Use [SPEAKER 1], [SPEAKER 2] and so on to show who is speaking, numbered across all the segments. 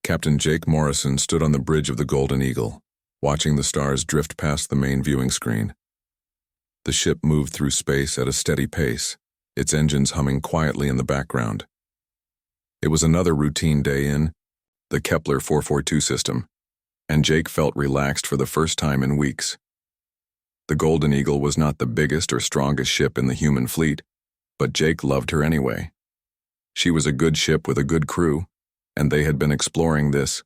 [SPEAKER 1] Captain Jake Morrison stood on the bridge of the Golden Eagle, watching the stars drift past the main viewing screen. The ship moved through space at a steady pace, its engines humming quietly in the background. It was another routine day in the Kepler 442 system, and Jake felt relaxed for the first time in weeks. The Golden Eagle was not the biggest or strongest ship in the human fleet, but Jake loved her anyway. She was a good ship with a good crew, and they had been exploring this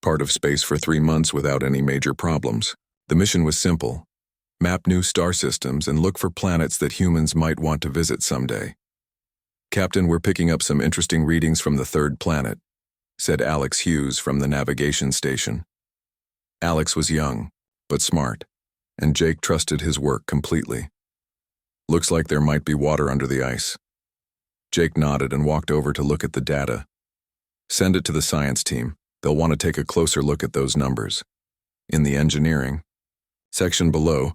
[SPEAKER 1] part of space for 3 months without any major problems. The mission was simple: map new star systems and look for planets that humans might want to visit someday. "Captain, we're picking up some interesting readings from the third planet," said Alex Hughes from the navigation station. Alex was young, but smart, and Jake trusted his work completely. "Looks like there might be water under the ice." Jake nodded and walked over to look at the data. "Send it to the science team. They'll want to take a closer look at those numbers." In the engineering section below,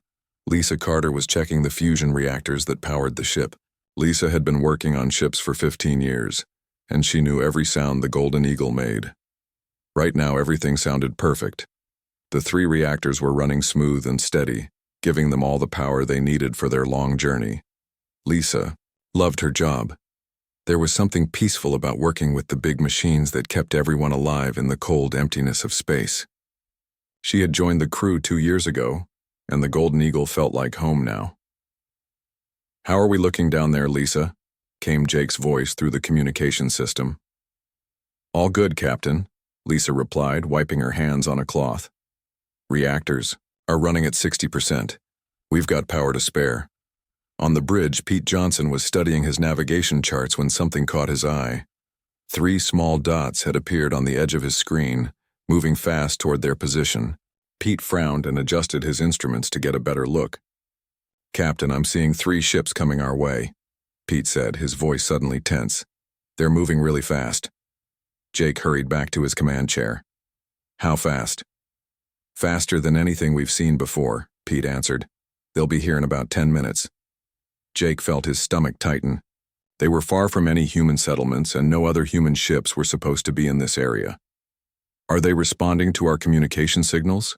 [SPEAKER 1] Lisa Carter was checking the fusion reactors that powered the ship. Lisa had been working on ships for 15 years, and she knew every sound the Golden Eagle made. Right now, everything sounded perfect. The 3 reactors were running smooth and steady, giving them all the power they needed for their long journey. Lisa loved her job. There was something peaceful about working with the big machines that kept everyone alive in the cold emptiness of space. She had joined the crew 2 years ago, and the Golden Eagle felt like home now. "How are we looking down there, Lisa?" came Jake's voice through the communication system. "All good, Captain," Lisa replied, wiping her hands on a cloth. "Reactors are running at 60%. We've got power to spare." On the bridge, Pete Johnson was studying his navigation charts when something caught his eye. 3 small dots had appeared on the edge of his screen, moving fast toward their position. Pete frowned and adjusted his instruments to get a better look. "Captain, I'm seeing 3 ships coming our way," Pete said, his voice suddenly tense. "They're moving really fast." Jake hurried back to his command chair. "How fast?" "Faster than anything we've seen before," Pete answered. "They'll be here in about 10 minutes. Jake felt his stomach tighten. They were far from any human settlements, and no other human ships were supposed to be in this area. "Are they responding to our communication signals?"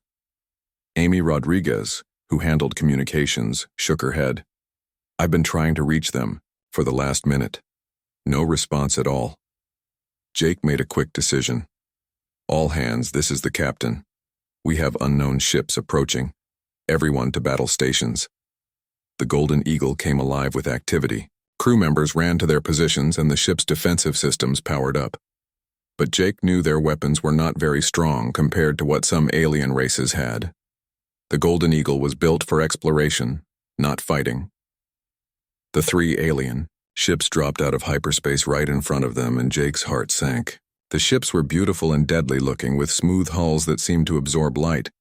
[SPEAKER 1] Amy Rodriguez, who handled communications, shook her head. "I've been trying to reach them for the last minute. No response at all." Jake made a quick decision. "All hands, this is the captain. We have unknown ships approaching. Everyone to battle stations." The Golden Eagle came alive with activity. Crew members ran to their positions and the ship's defensive systems powered up. But Jake knew their weapons were not very strong compared to what some alien races had. The Golden Eagle was built for exploration, not fighting. The 3 alien ships dropped out of hyperspace right in front of them, and Jake's heart sank. The ships were beautiful and deadly looking, with smooth hulls that seemed to absorb light.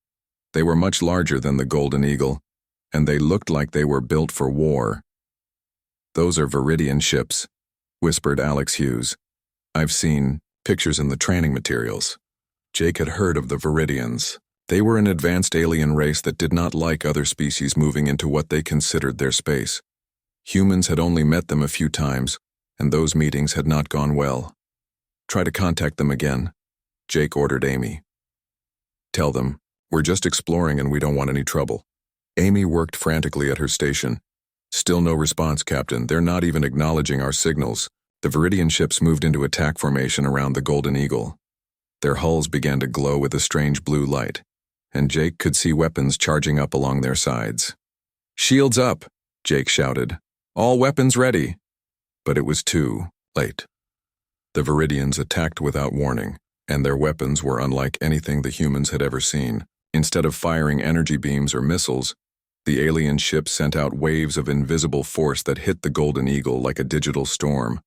[SPEAKER 1] They were much larger than the Golden Eagle, and they looked like they were built for war. "Those are Viridian ships," whispered Alex Hughes. "I've seen pictures in the training materials." Jake had heard of the Viridians. They were an advanced alien race that did not like other species moving into what they considered their space. Humans had only met them a few times, and those meetings had not gone well. "Try to contact them again," Jake ordered Amy. "Tell them, we're just exploring and we don't want any trouble." Amy worked frantically at her station. "Still no response, Captain. They're not even acknowledging our signals." The Viridian ships moved into attack formation around the Golden Eagle. Their hulls began to glow with a strange blue light, and Jake could see weapons charging up along their sides. "Shields up!" Jake shouted. "All weapons ready!" But it was too late. The Viridians attacked without warning, and their weapons were unlike anything the humans had ever seen. Instead of firing energy beams or missiles, the alien ship sent out waves of invisible force that hit the Golden Eagle like a digital storm.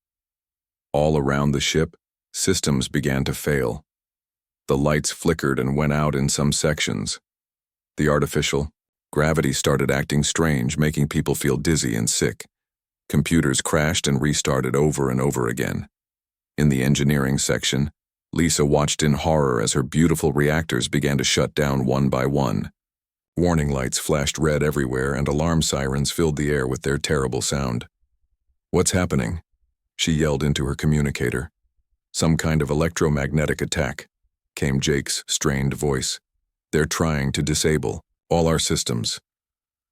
[SPEAKER 1] All around the ship, systems began to fail. The lights flickered and went out in some sections. The artificial gravity started acting strange, making people feel dizzy and sick. Computers crashed and restarted over and over again. In the engineering section, Lisa watched in horror as her beautiful reactors began to shut down one by one. Warning lights flashed red everywhere, and alarm sirens filled the air with their terrible sound. "What's happening?" she yelled into her communicator. "Some kind of electromagnetic attack. came Jake's strained voice. "They're trying to disable all our systems."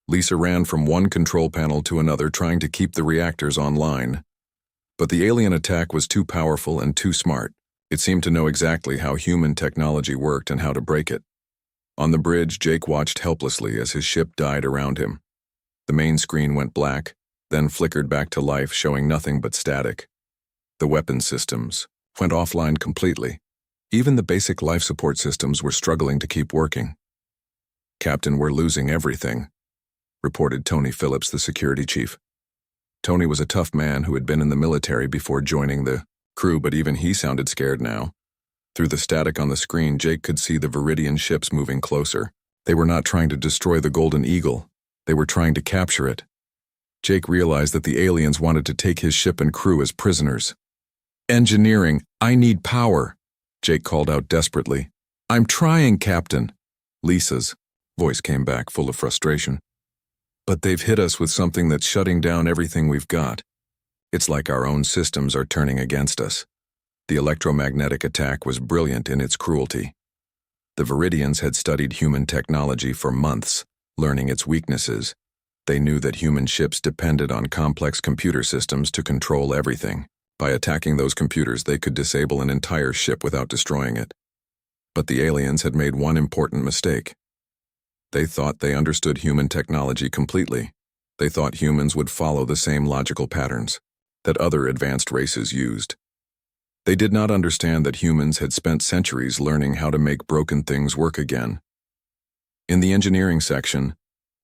[SPEAKER 1] Lisa ran from one control panel to another, trying to keep the reactors online. But the alien attack was too powerful and too smart. It seemed to know exactly how human technology worked and how to break it. On the bridge, Jake watched helplessly as his ship died around him. The main screen went black, then flickered back to life, showing nothing but static. The weapon systems went offline completely. Even the basic life support systems were struggling to keep working. "Captain, we're losing everything," reported Tony Phillips, the security chief. Tony was a tough man who had been in the military before joining the crew, but even he sounded scared now. Through the static on the screen, Jake could see the Viridian ships moving closer. They were not trying to destroy the Golden Eagle. They were trying to capture it. Jake realized that the aliens wanted to take his ship and crew as prisoners. "Engineering, I need power," Jake called out desperately. "I'm trying, Captain." Lisa's voice came back, full of frustration. "But they've hit us with something that's shutting down everything we've got. It's like our own systems are turning against us." The electromagnetic attack was brilliant in its cruelty. The Viridians had studied human technology for months, learning its weaknesses. They knew that human ships depended on complex computer systems to control everything. By attacking those computers, they could disable an entire ship without destroying it. But the aliens had made one important mistake. They thought they understood human technology completely. They thought humans would follow the same logical patterns that other advanced races used. They did not understand that humans had spent centuries learning how to make broken things work again. In the engineering section,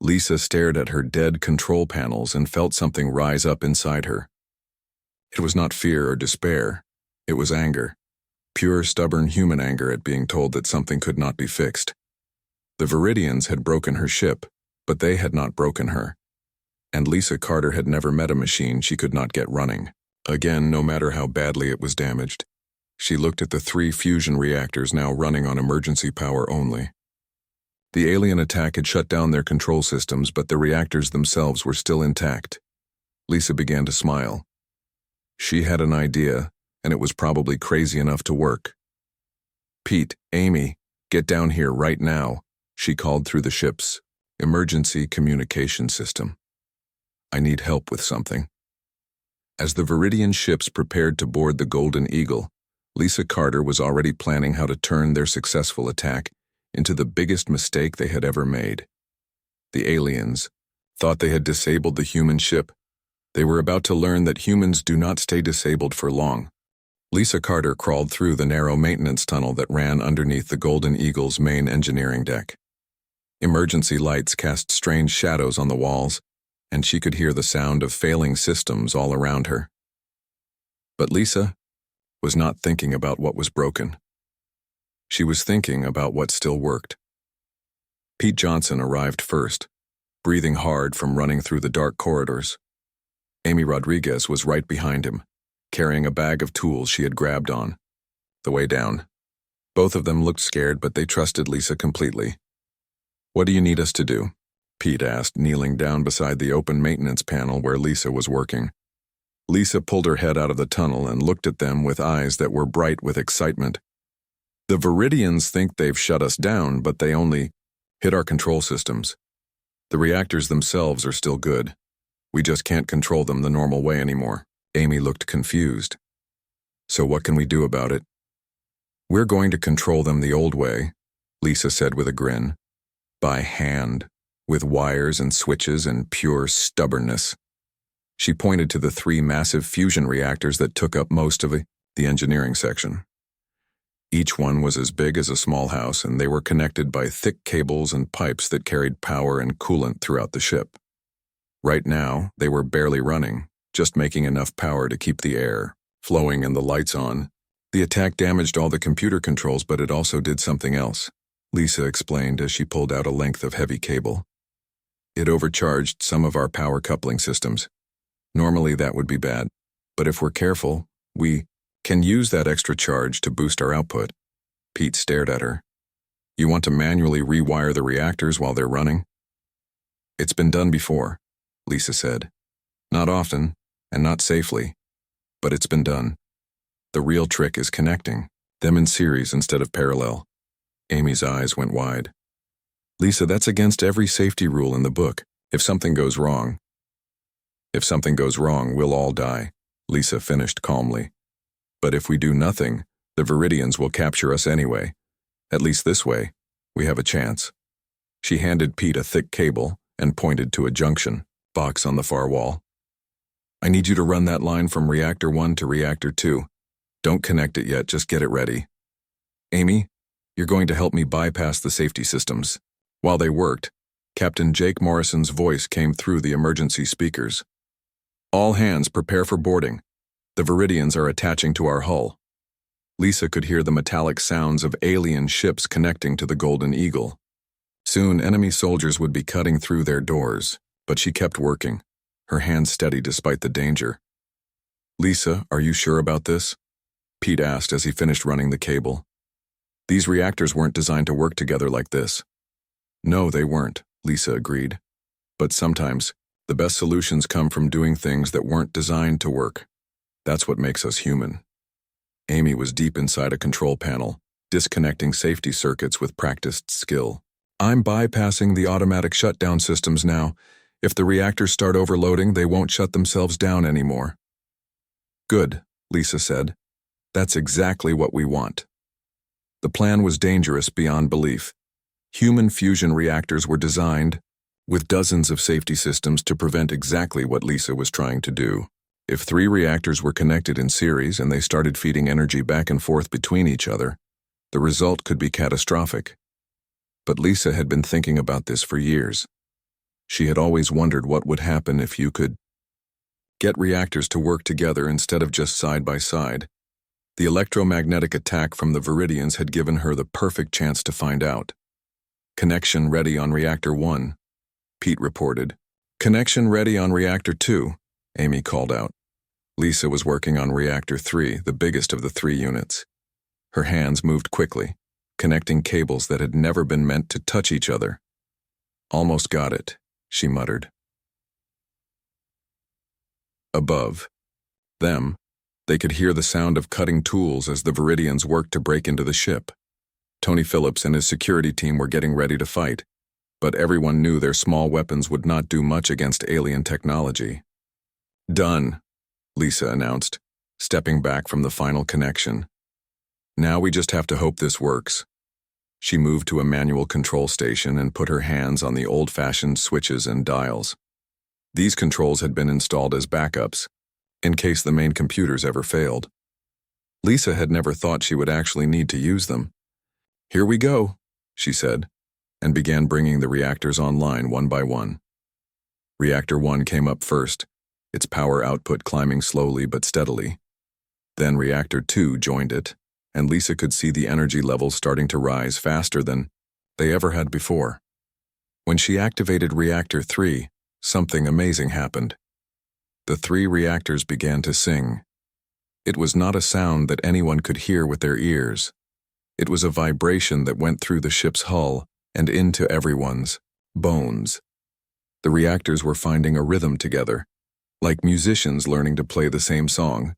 [SPEAKER 1] Lisa stared at her dead control panels and felt something rise up inside her. It was not fear or despair. It was anger. Pure, stubborn human anger at being told that something could not be fixed. The Viridians had broken her ship, but they had not broken her. And Lisa Carter had never met a machine she could not get running again, no matter how badly it was damaged. She looked at the 3 fusion reactors now running on emergency power only. The alien attack had shut down their control systems, but the reactors themselves were still intact. Lisa began to smile. She had an idea, and it was probably crazy enough to work. "Pete, Amy, get down here right now," she called through the ship's emergency communication system. "I need help with something." As the Viridian ships prepared to board the Golden Eagle, Lisa Carter was already planning how to turn their successful attack into the biggest mistake they had ever made. The aliens thought they had disabled the human ship. They were about to learn that humans do not stay disabled for long. Lisa Carter crawled through the narrow maintenance tunnel that ran underneath the Golden Eagle's main engineering deck. Emergency lights cast strange shadows on the walls, and she could hear the sound of failing systems all around her. But Lisa was not thinking about what was broken. She was thinking about what still worked. Pete Johnson arrived first, breathing hard from running through the dark corridors. Amy Rodriguez was right behind him, carrying a bag of tools she had grabbed on the way down. Both of them looked scared, but they trusted Lisa completely. "What do you need us to do?" Pete asked, kneeling down beside the open maintenance panel where Lisa was working. Lisa pulled her head out of the tunnel and looked at them with eyes that were bright with excitement. "The Viridians think they've shut us down, but they only hit our control systems. The reactors themselves are still good. We just can't control them the normal way anymore." Amy looked confused. "So what can we do about it?" "We're going to control them the old way," Lisa said with a grin. "By hand, with wires and switches and pure stubbornness." She pointed to the 3 massive fusion reactors that took up most of the engineering section. Each one was as big as a small house, and they were connected by thick cables and pipes that carried power and coolant throughout the ship. Right now, they were barely running, just making enough power to keep the air flowing and the lights on. The attack damaged all the computer controls, but it also did something else, Lisa explained as she pulled out a length of heavy cable. "It overcharged some of our power coupling systems. Normally that would be bad, but if we're careful, we can use that extra charge to boost our output." Pete stared at her. "You want to manually rewire the reactors while they're running?" "It's been done before," Lisa said. "Not often, and not safely, but it's been done. The real trick is connecting them in series instead of parallel. Amy's eyes went wide. Lisa, that's against every safety rule in the book. If something goes wrong, we'll all die, Lisa finished calmly. But if we do nothing, the Viridians will capture us anyway. At least this way, we have a chance. She handed Pete a thick cable and pointed to a junction box on the far wall. I need you to run that line from Reactor 1 to Reactor 2. Don't connect it yet, just get it ready. Amy, you're going to help me bypass the safety systems. While they worked, Captain Jake Morrison's voice came through the emergency speakers. All hands prepare for boarding. The Viridians are attaching to our hull. Lisa could hear the metallic sounds of alien ships connecting to the Golden Eagle. Soon enemy soldiers would be cutting through their doors, but she kept working, her hands steady despite the danger. Lisa, are you sure about this? Pete asked as he finished running the cable. These reactors weren't designed to work together like this. No, they weren't, Lisa agreed. But sometimes, the best solutions come from doing things that weren't designed to work. That's what makes us human. Amy was deep inside a control panel, disconnecting safety circuits with practiced skill. I'm bypassing the automatic shutdown systems now. If the reactors start overloading, they won't shut themselves down anymore. Good, Lisa said. That's exactly what we want. The plan was dangerous beyond belief. Human fusion reactors were designed with dozens of safety systems to prevent exactly what Lisa was trying to do. If 3 reactors were connected in series and they started feeding energy back and forth between each other, the result could be catastrophic. But Lisa had been thinking about this for years. She had always wondered what would happen if you could get reactors to work together instead of just side by side. The electromagnetic attack from the Viridians had given her the perfect chance to find out. Connection ready on Reactor 1, Pete reported. Connection ready on Reactor 2, Amy called out. Lisa was working on Reactor 3, the biggest of the 3 units. Her hands moved quickly, connecting cables that had never been meant to touch each other. Almost got it, she muttered. Above them, they could hear the sound of cutting tools as the Viridians worked to break into the ship. Tony Phillips and his security team were getting ready to fight, but everyone knew their small weapons would not do much against alien technology. Done, Lisa announced, stepping back from the final connection. Now we just have to hope this works. She moved to a manual control station and put her hands on the old-fashioned switches and dials. These controls had been installed as backups, in case the main computers ever failed. Lisa had never thought she would actually need to use them. Here we go, she said, and began bringing the reactors online one by one. Reactor 1 came up first, its power output climbing slowly but steadily. Then Reactor 2 joined it, and Lisa could see the energy levels starting to rise faster than they ever had before. When she activated Reactor 3, something amazing happened. The 3 reactors began to sing. It was not a sound that anyone could hear with their ears. It was a vibration that went through the ship's hull and into everyone's bones. The reactors were finding a rhythm together, like musicians learning to play the same song.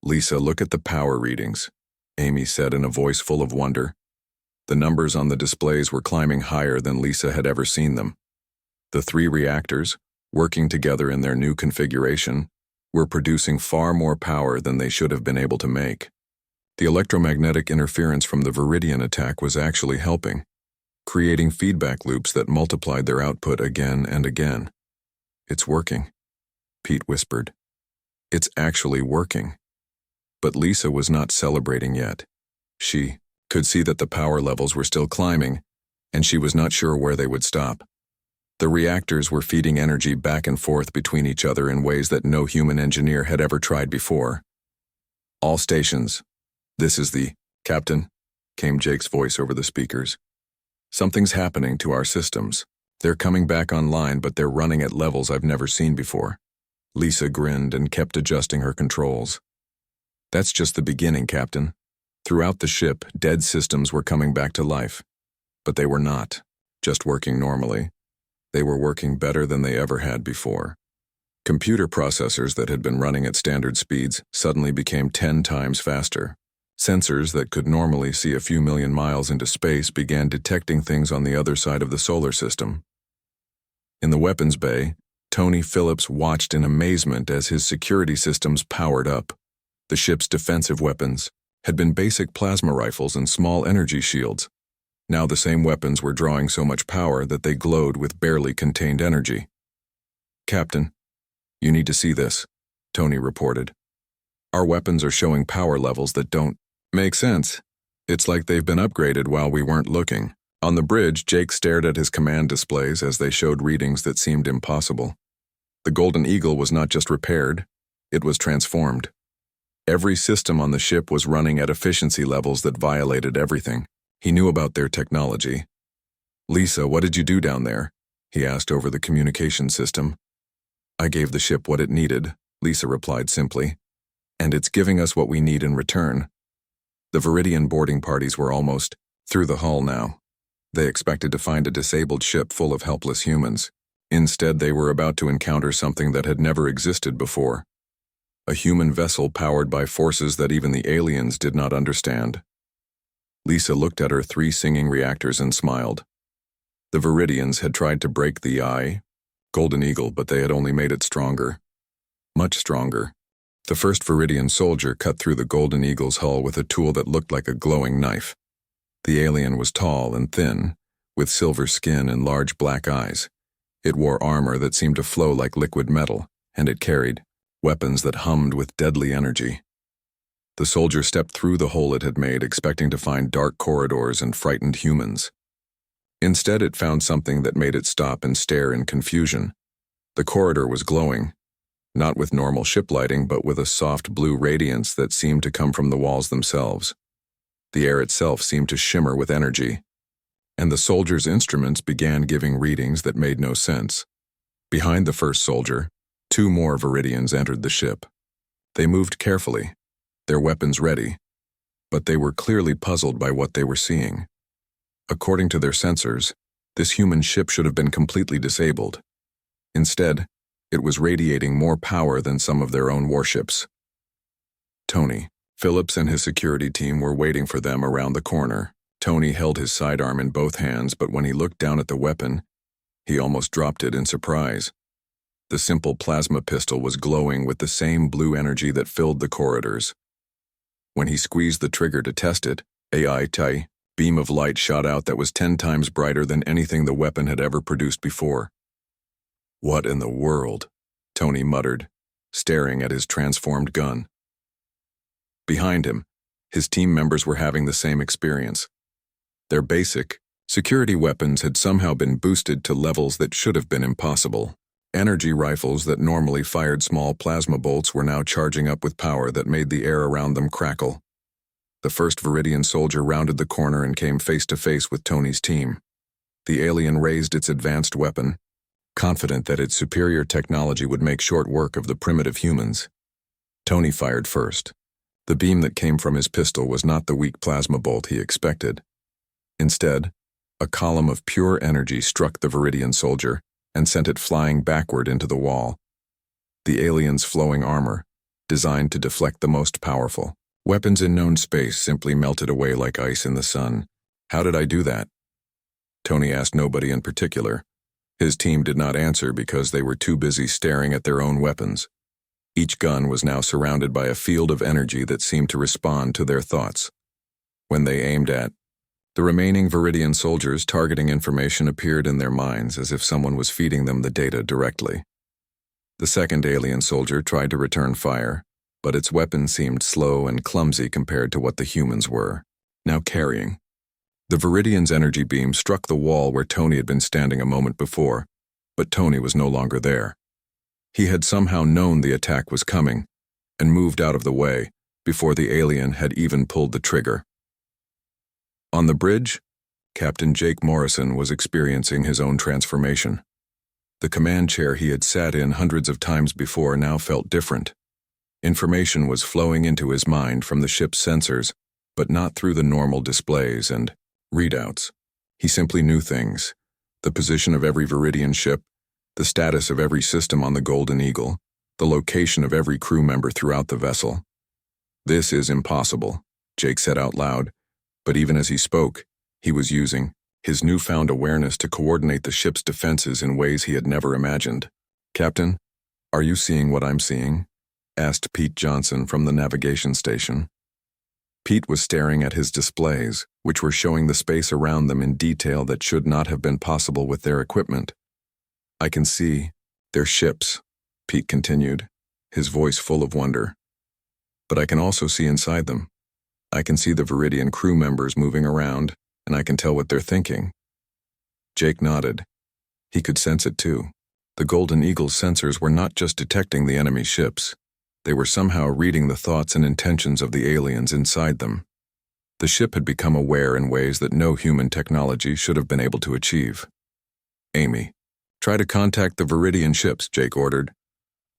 [SPEAKER 1] Lisa, look at the power readings, Amy said in a voice full of wonder. The numbers on the displays were climbing higher than Lisa had ever seen them. The 3 reactors, working together in their new configuration, were producing far more power than they should have been able to make. The electromagnetic interference from the Viridian attack was actually helping, creating feedback loops that multiplied their output again and again. It's working, Pete whispered. It's actually working. But Lisa was not celebrating yet. She could see that the power levels were still climbing, and she was not sure where they would stop. The reactors were feeding energy back and forth between each other in ways that no human engineer had ever tried before. All stations. This is the captain, came Jake's voice over the speakers. Something's happening to our systems. They're coming back online, but they're running at levels I've never seen before. Lisa grinned and kept adjusting her controls. That's just the beginning, Captain. Throughout the ship, dead systems were coming back to life. But they were not just working normally. They were working better than they ever had before. Computer processors that had been running at standard speeds suddenly became 10 times faster. Sensors that could normally see a few million miles into space began detecting things on the other side of the solar system. In the weapons bay, Tony Phillips watched in amazement as his security systems powered up. The ship's defensive weapons had been basic plasma rifles and small energy shields. Now the same weapons were drawing so much power that they glowed with barely contained energy. "Captain, you need to see this," Tony reported. "Our weapons are showing power levels that don't make sense. It's like they've been upgraded while we weren't looking." On the bridge, Jake stared at his command displays as they showed readings that seemed impossible. The Golden Eagle was not just repaired, it was transformed. Every system on the ship was running at efficiency levels that violated everything. He knew about their technology. "Lisa, what did you do down there?" he asked over the communication system. "I gave the ship what it needed," Lisa replied simply. "And it's giving us what we need in return." The Viridian boarding parties were almost through the hull now. They expected to find a disabled ship full of helpless humans. Instead, they were about to encounter something that had never existed before. A human vessel powered by forces that even the aliens did not understand. Lisa looked at her 3 singing reactors and smiled. The Viridians had tried to break the Golden Eagle, but they had only made it stronger. Much stronger. The first Viridian soldier cut through the Golden Eagle's hull with a tool that looked like a glowing knife. The alien was tall and thin, with silver skin and large black eyes. It wore armor that seemed to flow like liquid metal, and it carried weapons that hummed with deadly energy. The soldier stepped through the hole it had made, expecting to find dark corridors and frightened humans. Instead, it found something that made it stop and stare in confusion. The corridor was glowing, not with normal ship lighting, but with a soft blue radiance that seemed to come from the walls themselves. The air itself seemed to shimmer with energy, and the soldier's instruments began giving readings that made no sense. Behind the first soldier, 2 more Viridians entered the ship. They moved carefully, their weapons ready, but they were clearly puzzled by what they were seeing. According to their sensors, this human ship should have been completely disabled. Instead, it was radiating more power than some of their own warships. Tony Phillips and his security team were waiting for them around the corner. Tony held his sidearm in both hands, but when he looked down at the weapon, he almost dropped it in surprise. The simple plasma pistol was glowing with the same blue energy that filled the corridors. When he squeezed the trigger to test it, a beam of light shot out that was 10 times brighter than anything the weapon had ever produced before. "What in the world?" Tony muttered, staring at his transformed gun. Behind him, his team members were having the same experience. Their basic security weapons had somehow been boosted to levels that should have been impossible. Energy rifles that normally fired small plasma bolts were now charging up with power that made the air around them crackle. The first Viridian soldier rounded the corner and came face to face with Tony's team. The alien raised its advanced weapon, confident that its superior technology would make short work of the primitive humans. Tony fired first. The beam that came from his pistol was not the weak plasma bolt he expected. Instead, a column of pure energy struck the Viridian soldier and sent it flying backward into the wall. The alien's flowing armor, designed to deflect the most powerful weapons in known space, simply melted away like ice in the sun. "How did I do that?" Tony asked nobody in particular. His team did not answer because they were too busy staring at their own weapons. Each gun was now surrounded by a field of energy that seemed to respond to their thoughts. When they aimed at the remaining Viridian soldiers, targeting information appeared in their minds as if someone was feeding them the data directly. The second alien soldier tried to return fire, but its weapon seemed slow and clumsy compared to what the humans were now carrying. The Viridian's energy beam struck the wall where Tony had been standing a moment before, but Tony was no longer there. He had somehow known the attack was coming and moved out of the way before the alien had even pulled the trigger. On the bridge, Captain Jake Morrison was experiencing his own transformation. The command chair he had sat in hundreds of times before now felt different. Information was flowing into his mind from the ship's sensors, but not through the normal displays and readouts. He simply knew things: the position of every Viridian ship, the status of every system on the Golden Eagle, the location of every crew member throughout the vessel. "This is impossible," Jake said out loud, but even as he spoke, he was using his newfound awareness to coordinate the ship's defenses in ways he had never imagined. "Captain, are you seeing what I'm seeing?" asked Pete Johnson from the navigation station. Pete was staring at his displays, which were showing the space around them in detail that should not have been possible with their equipment. "I can see their ships," Pete continued, his voice full of wonder. "But I can also see inside them. I can see the Viridian crew members moving around, and I can tell what they're thinking." Jake nodded. He could sense it too. The Golden Eagle's sensors were not just detecting the enemy ships. They were somehow reading the thoughts and intentions of the aliens inside them. The ship had become aware in ways that no human technology should have been able to achieve. "Amy, try to contact the Viridian ships," Jake ordered.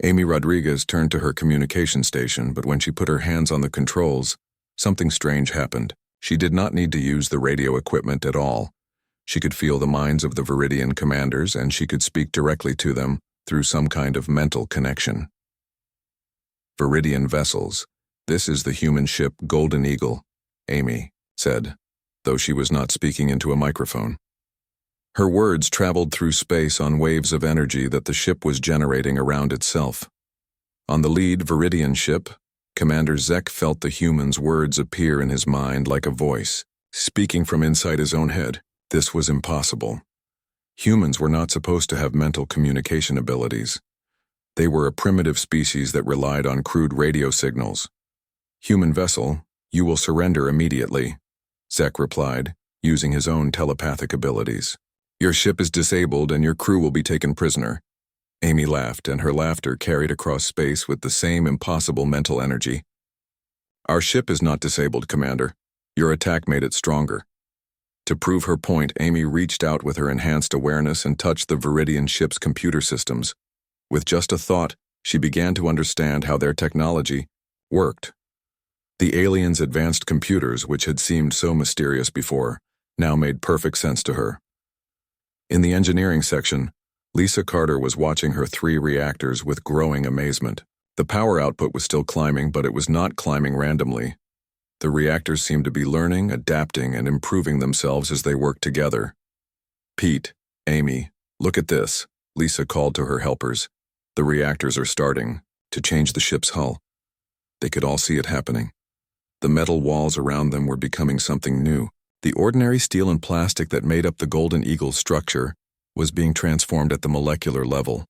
[SPEAKER 1] Amy Rodriguez turned to her communication station, but when she put her hands on the controls, something strange happened. She did not need to use the radio equipment at all. She could feel the minds of the Viridian commanders, and she could speak directly to them through some kind of mental connection. "Viridian vessels, this is the human ship Golden Eagle," Amy said, though she was not speaking into a microphone. Her words traveled through space on waves of energy that the ship was generating around itself. On the lead Viridian ship, Commander Zek felt the human's words appear in his mind like a voice, speaking from inside his own head. This was impossible. Humans were not supposed to have mental communication abilities. They were a primitive species that relied on crude radio signals. "Human vessel, you will surrender immediately," Zek replied, using his own telepathic abilities. "Your ship is disabled and your crew will be taken prisoner." Amy laughed, and her laughter carried across space with the same impossible mental energy. "Our ship is not disabled, Commander. Your attack made it stronger." To prove her point, Amy reached out with her enhanced awareness and touched the Viridian ship's computer systems. With just a thought, she began to understand how their technology worked. The aliens' advanced computers, which had seemed so mysterious before, now made perfect sense to her. In the engineering section, Lisa Carter was watching her 3 reactors with growing amazement. The power output was still climbing, but it was not climbing randomly. The reactors seemed to be learning, adapting, and improving themselves as they worked together. "Pete, Amy, look at this," Lisa called to her helpers. "The reactors are starting to change the ship's hull." They could all see it happening. The metal walls around them were becoming something new. The ordinary steel and plastic that made up the Golden Eagle's structure was being transformed at the molecular level.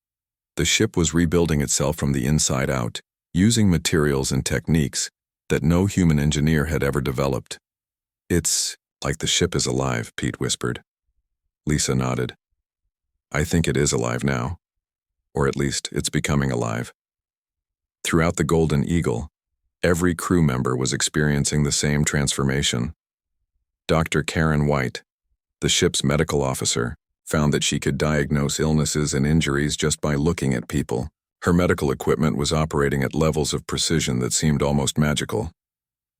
[SPEAKER 1] The ship was rebuilding itself from the inside out, using materials and techniques that no human engineer had ever developed. "It's like the ship is alive," Pete whispered. Lisa nodded. "I think it is alive now. Or at least, it's becoming alive." Throughout the Golden Eagle, every crew member was experiencing the same transformation. Dr. Karen White, the ship's medical officer, found that she could diagnose illnesses and injuries just by looking at people. Her medical equipment was operating at levels of precision that seemed almost magical.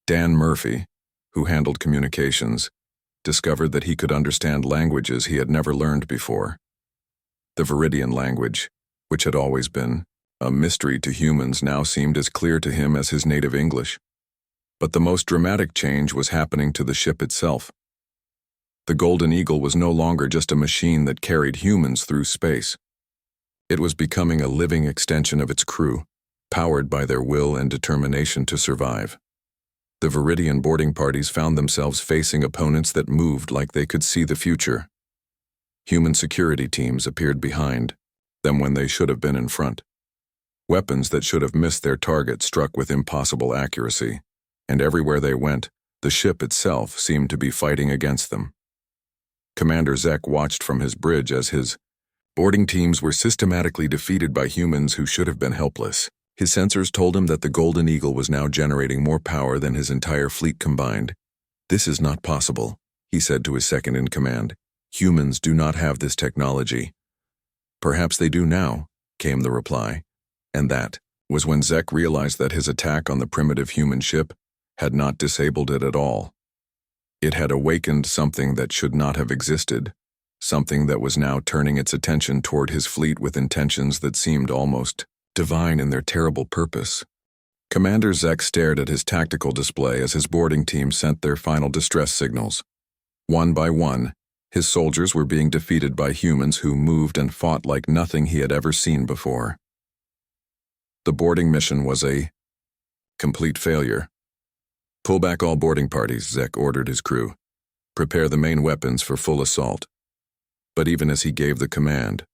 [SPEAKER 1] Dan Murphy, who handled communications, discovered that he could understand languages he had never learned before. The Viridian language, which had always been a mystery to humans, now seemed as clear to him as his native English. But the most dramatic change was happening to the ship itself. The Golden Eagle was no longer just a machine that carried humans through space. It was becoming a living extension of its crew, powered by their will and determination to survive. The Viridian boarding parties found themselves facing opponents that moved like they could see the future. Human security teams appeared behind them when they should have been in front. Weapons that should have missed their target struck with impossible accuracy, and everywhere they went, the ship itself seemed to be fighting against them. Commander Zek watched from his bridge as his boarding teams were systematically defeated by humans who should have been helpless. His sensors told him that the Golden Eagle was now generating more power than his entire fleet combined. "This is not possible," he said to his second-in-command. "Humans do not have this technology." "Perhaps they do now," came the reply. And that was when Zek realized that his attack on the primitive human ship had not disabled it at all. It had awakened something that should not have existed, something that was now turning its attention toward his fleet with intentions that seemed almost divine in their terrible purpose. Commander Zek stared at his tactical display as his boarding team sent their final distress signals. One by one, his soldiers were being defeated by humans who moved and fought like nothing he had ever seen before. The boarding mission was a complete failure. "Pull back all boarding parties," Zek ordered his crew. "Prepare the main weapons for full assault." But even as he gave the command,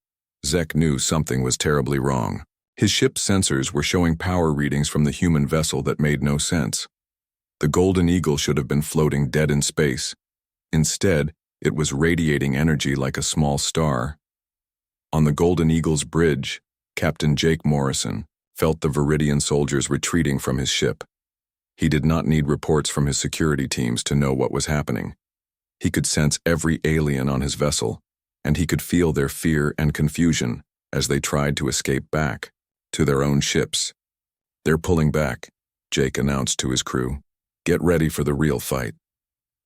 [SPEAKER 1] Zek knew something was terribly wrong. His ship's sensors were showing power readings from the human vessel that made no sense. The Golden Eagle should have been floating dead in space. Instead, it was radiating energy like a small star. On the Golden Eagle's bridge, Captain Jake Morrison felt the Viridian soldiers retreating from his ship. He did not need reports from his security teams to know what was happening. He could sense every alien on his vessel, and he could feel their fear and confusion as they tried to escape back to their own ships. "They're pulling back," Jake announced to his crew. "Get ready for the real fight."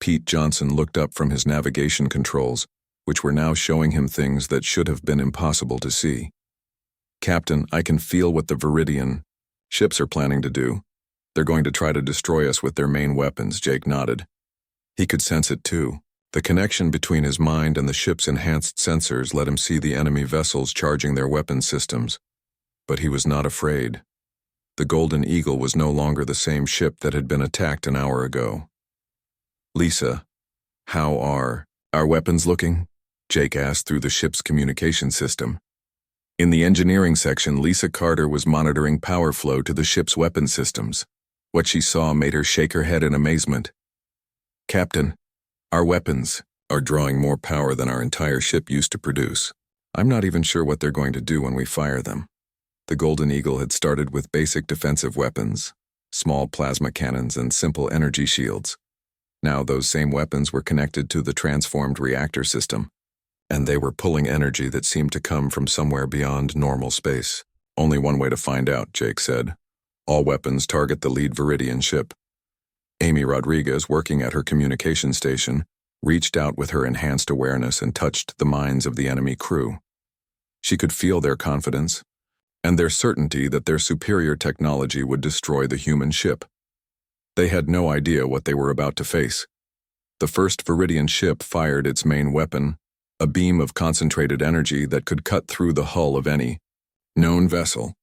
[SPEAKER 1] Pete Johnson looked up from his navigation controls, which were now showing him things that should have been impossible to see. "Captain, I can feel what the Viridian ships are planning to do. They're going to try to destroy us with their main weapons," Jake nodded. He could sense it too. The connection between his mind and the ship's enhanced sensors let him see the enemy vessels charging their weapon systems. But he was not afraid. The Golden Eagle was no longer the same ship that had been attacked an hour ago. "Lisa, how are our weapons looking?" Jake asked through the ship's communication system. In the engineering section, Lisa Carter was monitoring power flow to the ship's weapon systems. What she saw made her shake her head in amazement. "Captain, our weapons are drawing more power than our entire ship used to produce. I'm not even sure what they're going to do when we fire them." The Golden Eagle had started with basic defensive weapons, small plasma cannons and simple energy shields. Now those same weapons were connected to the transformed reactor system, and they were pulling energy that seemed to come from somewhere beyond normal space. "Only one way to find out," Jake said. "All weapons target the lead Viridian ship." Amy Rodriguez, working at her communication station, reached out with her enhanced awareness and touched the minds of the enemy crew. She could feel their confidence and their certainty that their superior technology would destroy the human ship. They had no idea what they were about to face. The first Viridian ship fired its main weapon, a beam of concentrated energy that could cut through the hull of any known vessel.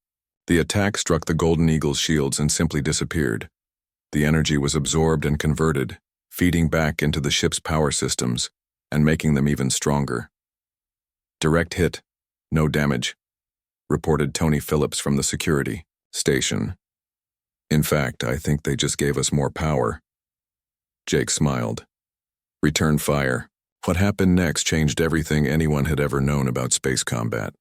[SPEAKER 1] The attack struck the Golden Eagle's shields and simply disappeared. The energy was absorbed and converted, feeding back into the ship's power systems and making them even stronger. "Direct hit, no damage," reported Tony Phillips from the security station. "In fact, I think they just gave us more power." Jake smiled. "Return fire." What happened next changed everything anyone had ever known about space combat.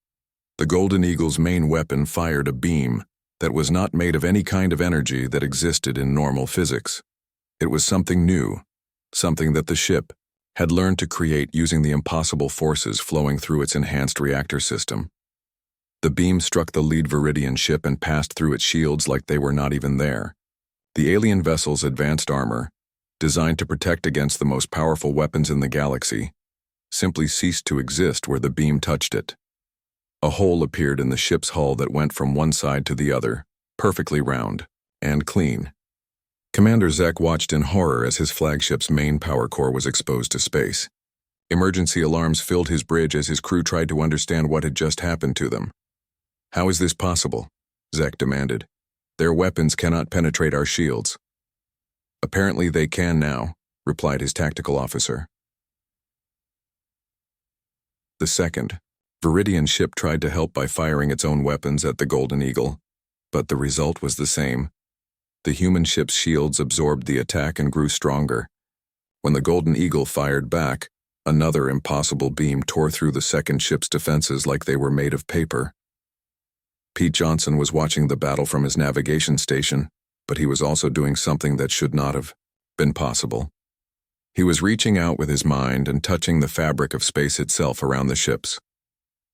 [SPEAKER 1] The Golden Eagle's main weapon fired a beam that was not made of any kind of energy that existed in normal physics. It was something new, something that the ship had learned to create using the impossible forces flowing through its enhanced reactor system. The beam struck the lead Viridian ship and passed through its shields like they were not even there. The alien vessel's advanced armor, designed to protect against the most powerful weapons in the galaxy, simply ceased to exist where the beam touched it. A hole appeared in the ship's hull that went from one side to the other, perfectly round and clean. Commander Zek watched in horror as his flagship's main power core was exposed to space. Emergency alarms filled his bridge as his crew tried to understand what had just happened to them. "How is this possible?" Zek demanded. "Their weapons cannot penetrate our shields." "Apparently they can now," replied his tactical officer. The second Viridian ship tried to help by firing its own weapons at the Golden Eagle, but the result was the same. The human ship's shields absorbed the attack and grew stronger. When the Golden Eagle fired back, another impossible beam tore through the second ship's defenses like they were made of paper. Pete Johnson was watching the battle from his navigation station, but he was also doing something that should not have been possible. He was reaching out with his mind and touching the fabric of space itself around the ships.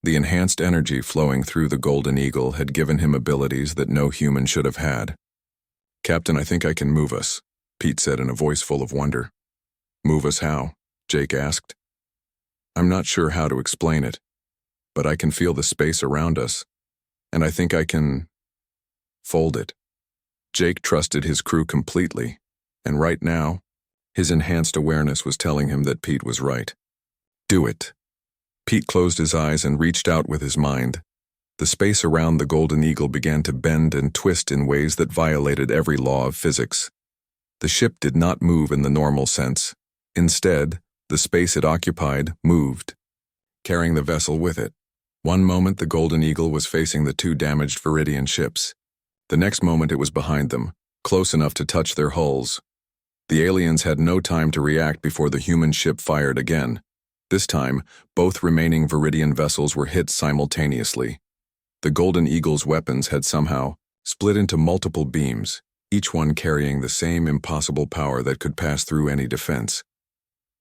[SPEAKER 1] The enhanced energy flowing through the Golden Eagle had given him abilities that no human should have had. "Captain, I think I can move us," Pete said in a voice full of wonder. "Move us how?" Jake asked. "I'm not sure how to explain it, but I can feel the space around us, and I think I can fold it." Jake trusted his crew completely, and right now, his enhanced awareness was telling him that Pete was right. Do it. Pete closed his eyes and reached out with his mind. The space around the Golden Eagle began to bend and twist in ways that violated every law of physics. The ship did not move in the normal sense. Instead, the space it occupied moved, carrying the vessel with it. One moment the Golden Eagle was facing the two damaged Viridian ships. The next moment it was behind them, close enough to touch their hulls. The aliens had no time to react before the human ship fired again. This time, both remaining Viridian vessels were hit simultaneously. The Golden Eagle's weapons had somehow split into multiple beams, each one carrying the same impossible power that could pass through any defense.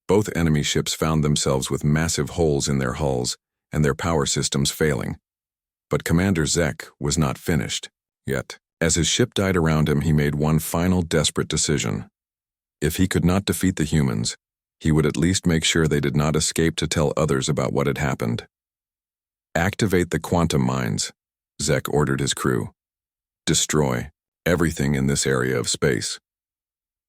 [SPEAKER 1] Both enemy ships found themselves with massive holes in their hulls and their power systems failing. But Commander Zek was not finished yet. As his ship died around him, he made one final desperate decision. If he could not defeat the humans, he would at least make sure they did not escape to tell others about what had happened. Activate the quantum mines, Zek ordered his crew. Destroy everything in this area of space.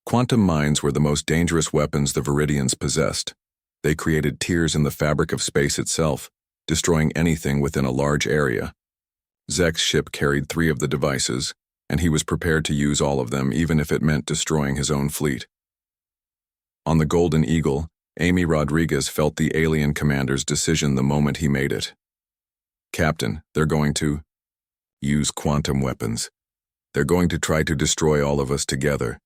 [SPEAKER 1] Quantum mines were the most dangerous weapons the Viridians possessed. They created tears in the fabric of space itself, destroying anything within a large area. Zek's ship carried 3 of the devices, and he was prepared to use all of them even if it meant destroying his own fleet. On the Golden Eagle, Amy Rodriguez felt the alien commander's decision the moment he made it. Captain, they're going to use quantum weapons. They're going to try to destroy all of us together.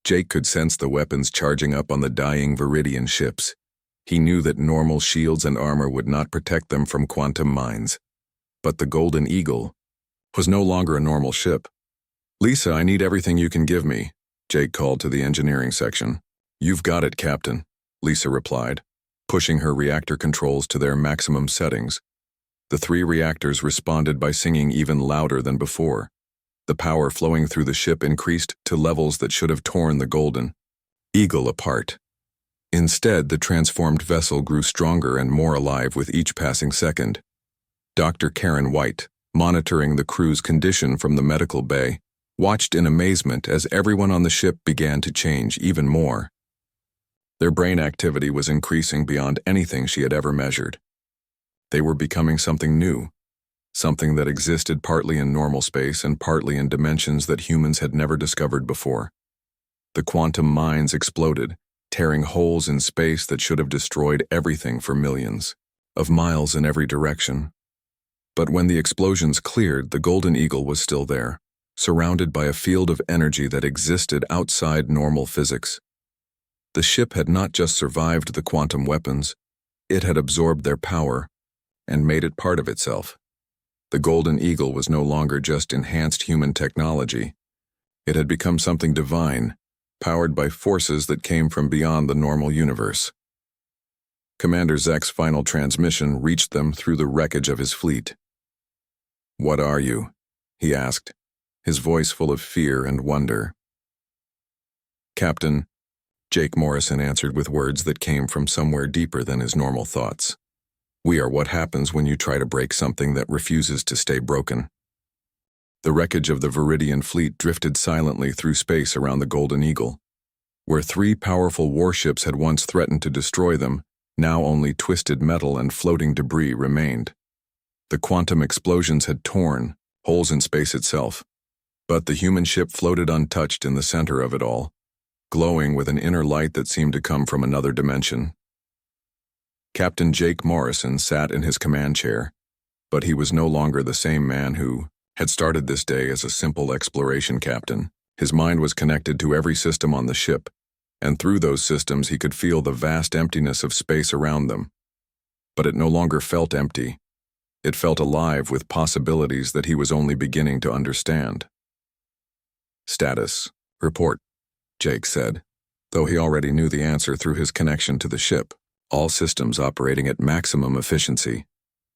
[SPEAKER 1] Jake could sense the weapons charging up on the dying Viridian ships. He knew that normal shields and armor would not protect them from quantum mines. But the Golden Eagle was no longer a normal ship. Lisa, I need everything you can give me, Jake called to the engineering section. You've got it, Captain, Lisa replied, pushing her reactor controls to their maximum settings. The 3 reactors responded by singing even louder than before. The power flowing through the ship increased to levels that should have torn the Golden Eagle apart. Instead, the transformed vessel grew stronger and more alive with each passing second. Dr. Karen White, monitoring the crew's condition from the medical bay, watched in amazement as everyone on the ship began to change even more. Their brain activity was increasing beyond anything she had ever measured. They were becoming something new, something that existed partly in normal space and partly in dimensions that humans had never discovered before. The quantum mines exploded, tearing holes in space that should have destroyed everything for millions of miles in every direction. But when the explosions cleared, the Golden Eagle was still there, surrounded by a field of energy that existed outside normal physics. The ship had not just survived the quantum weapons, it had absorbed their power and made it part of itself. The Golden Eagle was no longer just enhanced human technology. It had become something divine, powered by forces that came from beyond the normal universe. Commander Zek's final transmission reached them through the wreckage of his fleet. "What are you?" he asked, his voice full of fear and wonder. "Captain," Jake Morrison answered with words that came from somewhere deeper than his normal thoughts. "We are what happens when you try to break something that refuses to stay broken." The wreckage of the Viridian fleet drifted silently through space around the Golden Eagle. Where 3 powerful warships had once threatened to destroy them, now only twisted metal and floating debris remained. The quantum explosions had torn holes in space itself, but the human ship floated untouched in the center of it all, glowing with an inner light that seemed to come from another dimension. Captain Jake Morrison sat in his command chair, but he was no longer the same man who had started this day as a simple exploration captain. His mind was connected to every system on the ship, and through those systems he could feel the vast emptiness of space around them. But it no longer felt empty. It felt alive with possibilities that he was only beginning to understand. "Status report," Jake said, though he already knew the answer through his connection to the ship. "All systems operating at maximum efficiency,"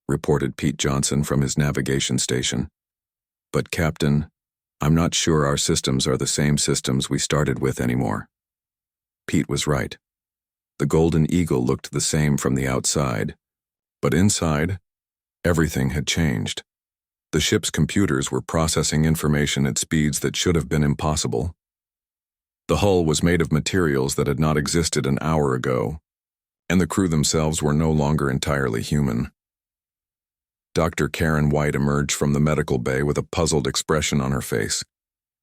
[SPEAKER 1] reported Pete Johnson from his navigation station. "But Captain, I'm not sure our systems are the same systems we started with anymore." Pete was right. The Golden Eagle looked the same from the outside, but inside, everything had changed. The ship's computers were processing information at speeds that should have been impossible. The hull was made of materials that had not existed an hour ago, and the crew themselves were no longer entirely human. Dr. Karen White emerged from the medical bay with a puzzled expression on her face.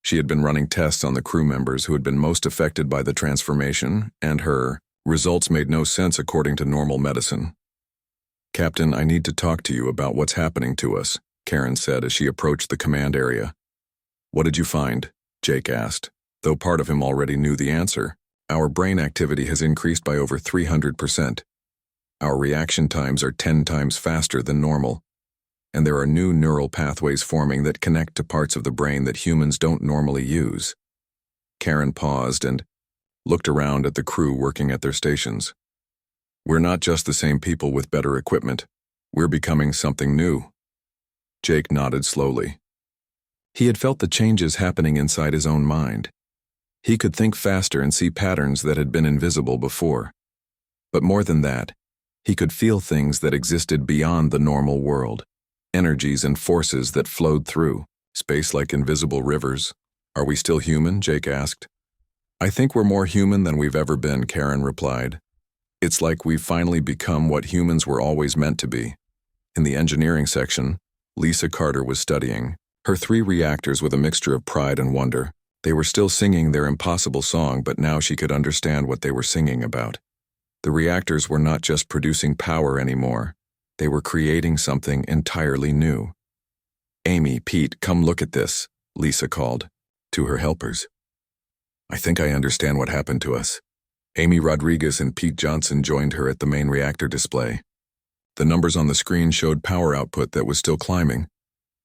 [SPEAKER 1] She had been running tests on the crew members who had been most affected by the transformation, and her results made no sense according to normal medicine. "Captain, I need to talk to you about what's happening to us," Karen said as she approached the command area. "What did you find?" Jake asked, though part of him already knew the answer. "Our brain activity has increased by over 300%. Our reaction times are 10 times faster than normal, and there are new neural pathways forming that connect to parts of the brain that humans don't normally use." Karen paused and looked around at the crew working at their stations. "We're not just the same people with better equipment. We're becoming something new." Jake nodded slowly. He had felt the changes happening inside his own mind. He could think faster and see patterns that had been invisible before. But more than that, he could feel things that existed beyond the normal world, energies and forces that flowed through space like invisible rivers. "Are we still human?" Jake asked. "I think we're more human than we've ever been," Karen replied. "It's like we've finally become what humans were always meant to be." In the engineering section, Lisa Carter was studying her 3 reactors with a mixture of pride and wonder. They were still singing their impossible song, but now she could understand what they were singing about. The reactors were not just producing power anymore. They were creating something entirely new. "Amy, Pete, come look at this," Lisa called to her helpers. "I think I understand what happened to us." Amy Rodriguez and Pete Johnson joined her at the main reactor display. The numbers on the screen showed power output that was still climbing,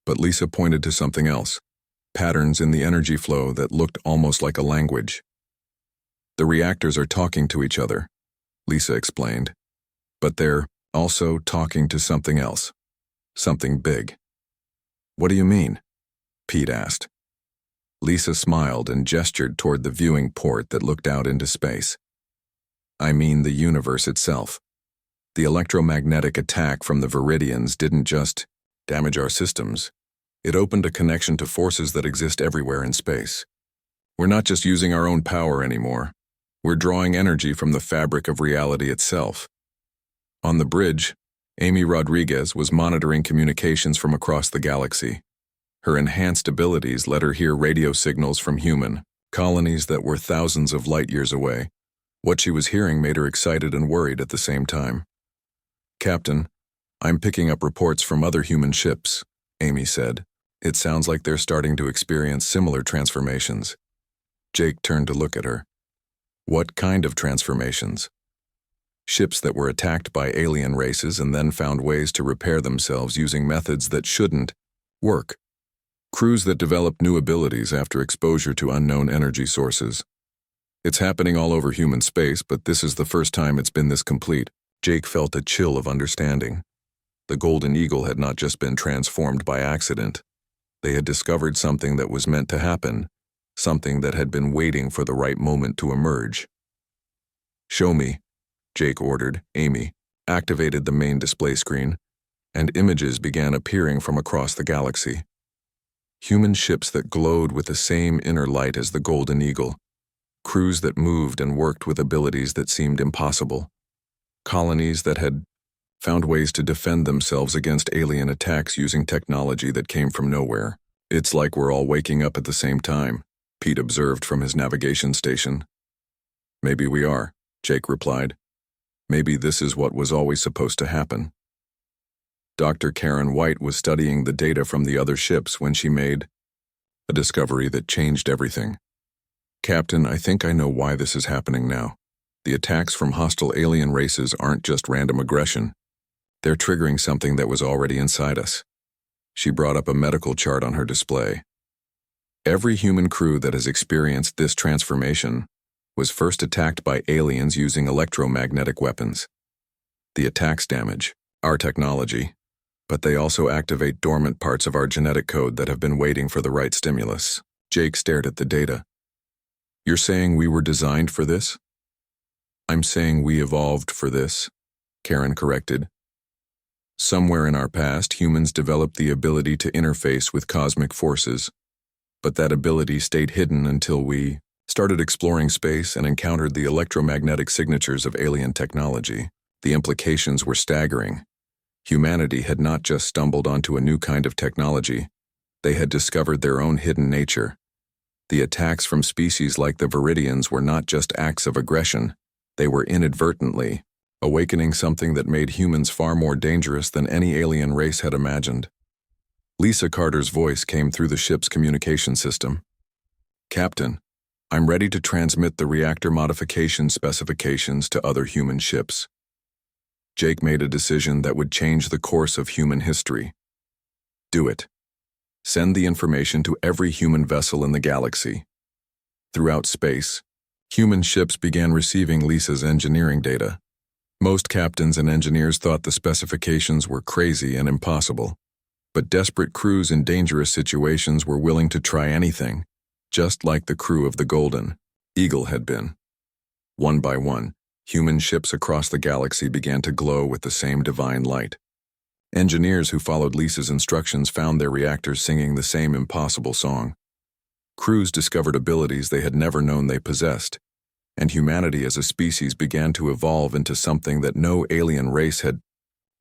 [SPEAKER 1] but Lisa pointed to something else, patterns in the energy flow that looked almost like a language. "The reactors are talking to each other," Lisa explained, "but they're also talking to something else, something big." "What do you mean?" Pete asked. Lisa smiled and gestured toward the viewing port that looked out into space. "I mean the universe itself. The electromagnetic attack from the Viridians didn't just damage our systems. It opened a connection to forces that exist everywhere in space. We're not just using our own power anymore. We're drawing energy from the fabric of reality itself." On the bridge, Amy Rodriguez was monitoring communications from across the galaxy. Her enhanced abilities let her hear radio signals from human colonies that were thousands of light years away. What she was hearing made her excited and worried at the same time. "Captain, I'm picking up reports from other human ships," Amy said. "It sounds like they're starting to experience similar transformations." Jake turned to look at her. "What kind of transformations?" "Ships that were attacked by alien races and then found ways to repair themselves using methods that shouldn't work. Crews that develop new abilities after exposure to unknown energy sources. It's happening all over human space, but this is the first time it's been this complete." Jake felt a chill of understanding. The Golden Eagle had not just been transformed by accident. They had discovered something that was meant to happen, something that had been waiting for the right moment to emerge. "Show me," Jake ordered. Amy activated the main display screen, and images began appearing from across the galaxy. Human ships that glowed with the same inner light as the Golden Eagle. Crews that moved and worked with abilities that seemed impossible. Colonies that had found ways to defend themselves against alien attacks using technology that came from nowhere. "It's like we're all waking up at the same time," Pete observed from his navigation station. "Maybe we are," Jake replied. "Maybe this is what was always supposed to happen." Dr. Karen White was studying the data from the other ships when she made a discovery that changed everything. "Captain, I think I know why this is happening now. The attacks from hostile alien races aren't just random aggression. They're triggering something that was already inside us." She brought up a medical chart on her display. Every human crew that has experienced this transformation was first attacked by aliens using electromagnetic weapons. The attacks damage our technology, but they also activate dormant parts of our genetic code that have been waiting for the right stimulus. Jake stared at the data. "You're saying we were designed for this?" "I'm saying we evolved for this," Karen corrected. Somewhere in our past, humans developed the ability to interface with cosmic forces, but that ability stayed hidden until we started exploring space and encountered the electromagnetic signatures of alien technology. The implications were staggering. Humanity had not just stumbled onto a new kind of technology, they had discovered their own hidden nature. The attacks from species like the Viridians were not just acts of aggression, they were inadvertently awakening something that made humans far more dangerous than any alien race had imagined. Lisa Carter's voice came through the ship's communication system. "Captain, I'm ready to transmit the reactor modification specifications to other human ships." Jake made a decision that would change the course of human history. "Do it. Send the information to every human vessel in the galaxy." Throughout space, human ships began receiving Lisa's engineering data. Most captains and engineers thought the specifications were crazy and impossible, but desperate crews in dangerous situations were willing to try anything, just like the crew of the Golden Eagle had been. One by one, human ships across the galaxy began to glow with the same divine light. Engineers who followed Lisa's instructions found their reactors singing the same impossible song. Crews discovered abilities they had never known they possessed, and humanity as a species began to evolve into something that no alien race had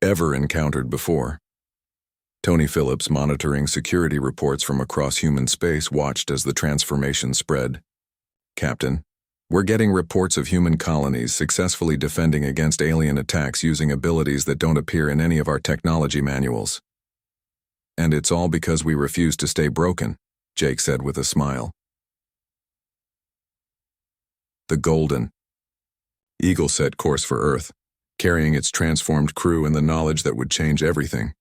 [SPEAKER 1] ever encountered before. Tony Phillips, monitoring security reports from across human space, watched as the transformation spread. "Captain, we're getting reports of human colonies successfully defending against alien attacks using abilities that don't appear in any of our technology manuals. And it's all because we refuse to stay broken," Jake said with a smile. The Golden Eagle set course for Earth, carrying its transformed crew and the knowledge that would change everything.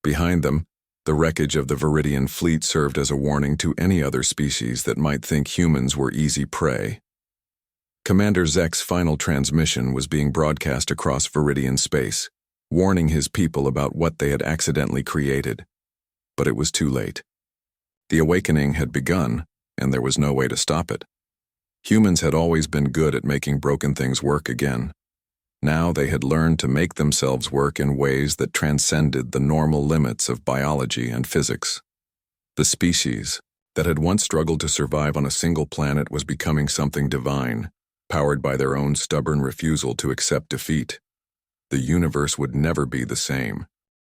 [SPEAKER 1] Behind them, the wreckage of the Viridian fleet served as a warning to any other species that might think humans were easy prey. Commander Zek's final transmission was being broadcast across Viridian space, warning his people about what they had accidentally created. But it was too late. The awakening had begun, and there was no way to stop it. Humans had always been good at making broken things work again. Now they had learned to make themselves work in ways that transcended the normal limits of biology and physics. The species that had once struggled to survive on a single planet was becoming something divine, powered by their own stubborn refusal to accept defeat. The universe would never be the same.